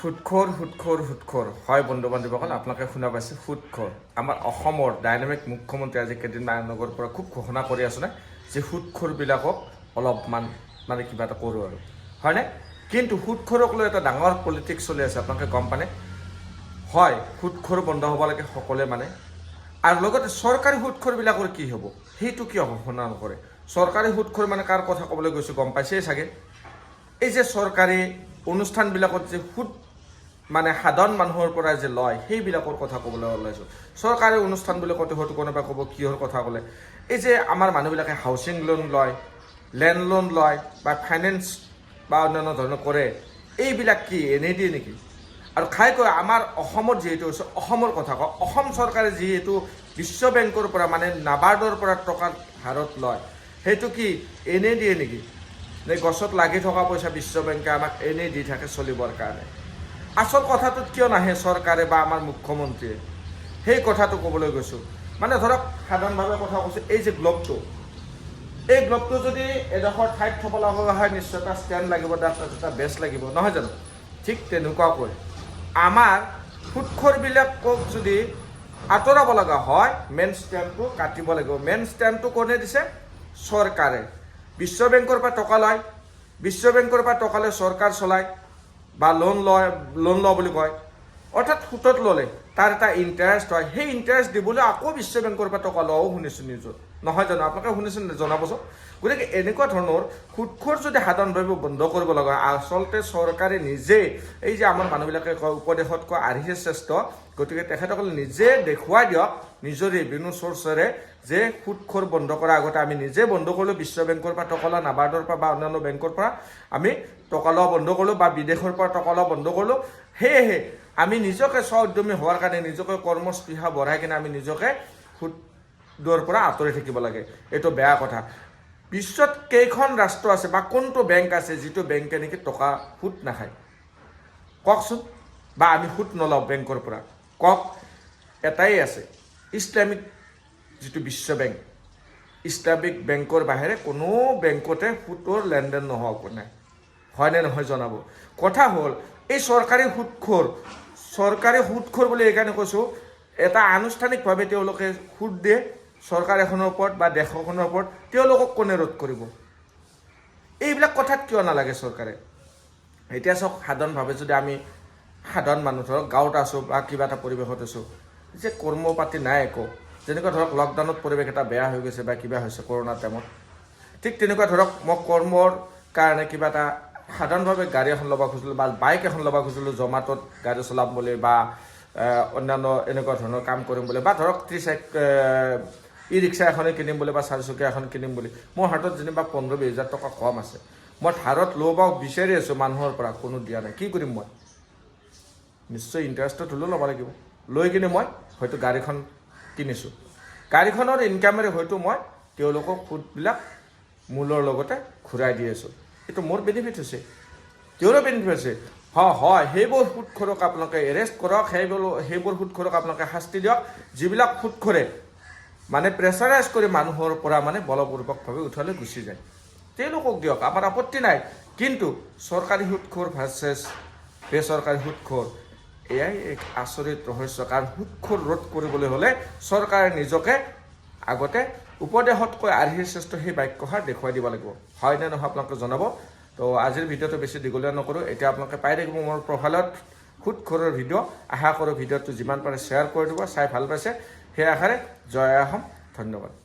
সুৎখৰ হয় বন্ধু বান্ধৱীসকল আপোনালোকে শুনা পাইছে সুৎখৰ আমাৰ অসমৰ ডাইনামিক মুখ্যমন্ত্ৰী আজি কেইদিনমান আগৰ পৰা খুব ঘোষণা কৰি আছো না যে সুৎখৰবিলাকক অলপমান মানে কিবা এটা কৰোঁ আৰু হয়নে কিন্তু সুৎখৰক লৈ এটা ডাঙৰ পলিটিক্স চলি আছে আপোনালোকে গম পানে হয় সুৎখৰ বন্ধ হ'ব লাগে সকলোৱে মানে আৰু লগতে চৰকাৰী সুৎখৰবিলাকৰ কি হ'ব সেইটো কিয় ঘোষণা নকৰে চৰকাৰী সুৎখৰ মানে কাৰ কথা ক'বলৈ গৈছোঁ গম পাইছেই চাগে এই যে চৰকাৰী অনুষ্ঠানবিলাকত যে সুদ মানে সাধাৰণ মানুহৰ পৰা যে লয় সেইবিলাকৰ কথা ক'বলৈ ওলাইছোঁ চৰকাৰী অনুষ্ঠান বুলি কওঁতে হয়তো কোনোবাই ক'ব কিহৰ কথা ক'লে এই যে আমাৰ মানুহবিলাকে হাউচিং লোন লয় লেণ্ড লোন লয় বা ফাইনেন্স বা অন্যান্য ধৰণৰ কৰে এইবিলাক কি এনেই দিয়ে নেকি আৰু খাইকৈ আমাৰ অসমত যিহেতু হৈছে অসমৰ কথা কওঁ অসম চৰকাৰে যিহেতু বিশ্ব বেংকৰ পৰা মানে নাবাৰ্ডৰ পৰা টকা হাৰত লয় সেইটো কি এনেই দিয়ে নেকি নে গছত লাগি থকা পইচা বিশ্ব বেংকে আমাক এনেই দি থাকে চলিবৰ কাৰণে আচল কথাটোত কিয় নাহে চৰকাৰে বা আমাৰ মুখ্যমন্ত্ৰীয়ে সেই কথাটো ক'বলৈ গৈছোঁ মানে ধৰক সাধাৰণভাৱে কথা কৈছোঁ এই যে গ্ল'বটো এই গ্ল'বটো যদি এডোখৰ ঠাইত থ'ব লগা হয় নিশ্চয় এটা ষ্টেণ্ড লাগিব তাত এটা বেছ লাগিব নহয় জানো ঠিক তেনেকুৱাকৈ আমাৰ সুৎখৰবিলাকক যদি আঁতৰাব লগা হয় মেইন ষ্টেণ্ডটো কাটিব লাগিব মেইন ষ্টেণ্ডটো কোনে দিছে চৰকাৰে বিশ্ব বেংকৰ পৰা টকা লয় বিশ্ব বেংকৰ পৰা টকা লৈ চৰকাৰ চলায় বা লোন লয় বুলি কয় অৰ্থাৎ সুতত ল'লে তাৰ এটা ইণ্টাৰেষ্ট হয় সেই ইণ্টাৰেষ্ট দিবলৈ আকৌ বিশ্ব বেংকৰ পৰা টকা লোৱাও শুনিছোঁ নিউজত নহয় জানো আপোনালোকে শুনিছেনে জনাবচোন গতিকে এনেকুৱা ধৰণৰ সুৎখৰ যদি সাধাৰণভাৱে বন্ধ কৰিব লগা হয় আচলতে চৰকাৰে নিজে এই যে আমাৰ মানুহবিলাকে কয় উপদেশতকৈ আৰ্হিয়ে শ্ৰেষ্ঠ গতিকে তেখেতসকলে নিজে দেখুৱাই দিয়ক নিজৰ ৰেভিনিউ চ'ৰ্চেৰে যে সুৎখৰ বন্ধ কৰাৰ আগতে আমি নিজে বন্ধ কৰিলোঁ বিশ্ব বেংকৰ পৰা টকা লোৱা নাবাৰ্ডৰ পৰা বা অন্যান্য বেংকৰ পৰা আমি টকা লোৱা বন্ধ কৰিলোঁ বা বিদেশৰ পৰা টকা লোৱা বন্ধ কৰিলোঁ সেয়েহে আমি নিজকে স্ব উদ্যমী হোৱাৰ কাৰণে নিজকে কৰ্মস্পৃহা বঢ়াই কিনে আমি নিজকে সুদৰ পৰা আঁতৰি থাকিব লাগে এইটো বেয়া কথা বিশ্বত কেইখন ৰাষ্ট্ৰ আছে বা কোনটো বেংক আছে যিটো বেংকে নেকি টকা সুদ নাখায় কওকচোন বা আমি সুদ নলওঁ বেংকৰ পৰা কওক এটাই আছে ইছলামিক যিটো বিশ্ব বেংক ইছলামিক বেংকৰ বাহিৰে কোনো বেংকতে সুদৰ লেনদেন নোহোৱা নাই হয়নে নহয় জনাব কথা হ'ল এই চৰকাৰী সুদখৰ বুলি এইকাৰণে কৈছোঁ এটা আনুষ্ঠানিকভাৱে তেওঁলোকে সুদ দিয়ে চৰকাৰ এখনৰ ওপৰত বা দেশ এখনৰ ওপৰত তেওঁলোকক কোনে ৰোধ কৰিব এইবিলাক কথাত কিয় নালাগে চৰকাৰে এতিয়া চাওক সাধাৰণভাৱে যদি আমি সাধাৰণ মানুহ ধৰক গাঁৱত আছোঁ বা কিবা এটা পৰিৱেশত আছোঁ যে কৰ্ম পাতি নাই একো যেনেকুৱা ধৰক লকডাউনত পৰিৱেশ এটা বেয়া হৈ গৈছে বা কিবা হৈছে কৰোণা টাইমত ঠিক তেনেকুৱা ধৰক মই কৰ্মৰ কাৰণে কিবা এটা সাধাৰণভাৱে গাড়ী এখন ল'ব খুজিছিলোঁ বা বাইক এখন ল'ব খুজিছিলোঁ জমাটত গাড়ী চলাম বুলি বা অন্যান্য এনেকুৱা ধৰণৰ কাম কৰিম বুলি বা ধৰক ই ৰিক্সা এখনে কিনিম বুলি বা চাৰিচকীয়া এখন কিনিম বুলি মোৰ হাতত যেনিবা 15-20 টকা কম আছে মই ধাৰত ল'ব বিচাৰি আছোঁ মানুহৰ পৰা কোনো দিয়া নাই কি কৰিম মই নিশ্চয় ইণ্টাৰেষ্টত হ'লেও ল'ব লাগিব লৈ কিনে মই হয়তো গাড়ীখন কিনিছোঁ গাড়ীখনৰ ইনকামেৰে হয়তো মই তেওঁলোকক সুদবিলাক মূলৰ লগতে ঘূৰাই দি আছোঁ এইটো মোৰ বেনিফিট হৈছে তেওঁৰো বেনিফিট হৈছে হয় সেইবোৰ সুদখোৰক আপোনালোকে এৰেষ্ট কৰক সেইবোৰ সুদখোৰক আপোনালোকে শাস্তি দিয়ক যিবিলাক সুদখোৰে মানে প্ৰেছাৰাইজ কৰি মানুহৰ পৰা মানে বলপূৰ্বকভাৱে উঠালৈ গুচি যায় তেওঁলোকক দিয়ক আমাৰ আপত্তি নাই কিন্তু চৰকাৰী সুদখোৰ ভাৰ্চেছ বেচৰকাৰী সুদখোৰ এয়াই এক আচৰিত ৰহস্য কাৰণ সুদখোৰ ৰোধ কৰিবলৈ হ'লে চৰকাৰে নিজকে আগতে উপদেশতকৈ আৰ্হিৰ শ্ৰেষ্ঠ সেই বাক্যষাৰ দেখুৱাই দিব লাগিব হয় নে নহয় আপোনালোকে জনাব তো আজিৰ ভিডিঅ'টো বেছি দীঘলীয়া নকৰোঁ এতিয়া আপোনালোকে পাই থাকিব মোৰ প্ৰফাইলত সুদখোৰৰ ভিডিঅ' আশা কৰোঁ ভিডিঅ'টো যিমান পাৰে শ্বেয়াৰ কৰি দিব চাই ভাল পাইছে সেই আশাৰে জয় অসম ধন্যবাদ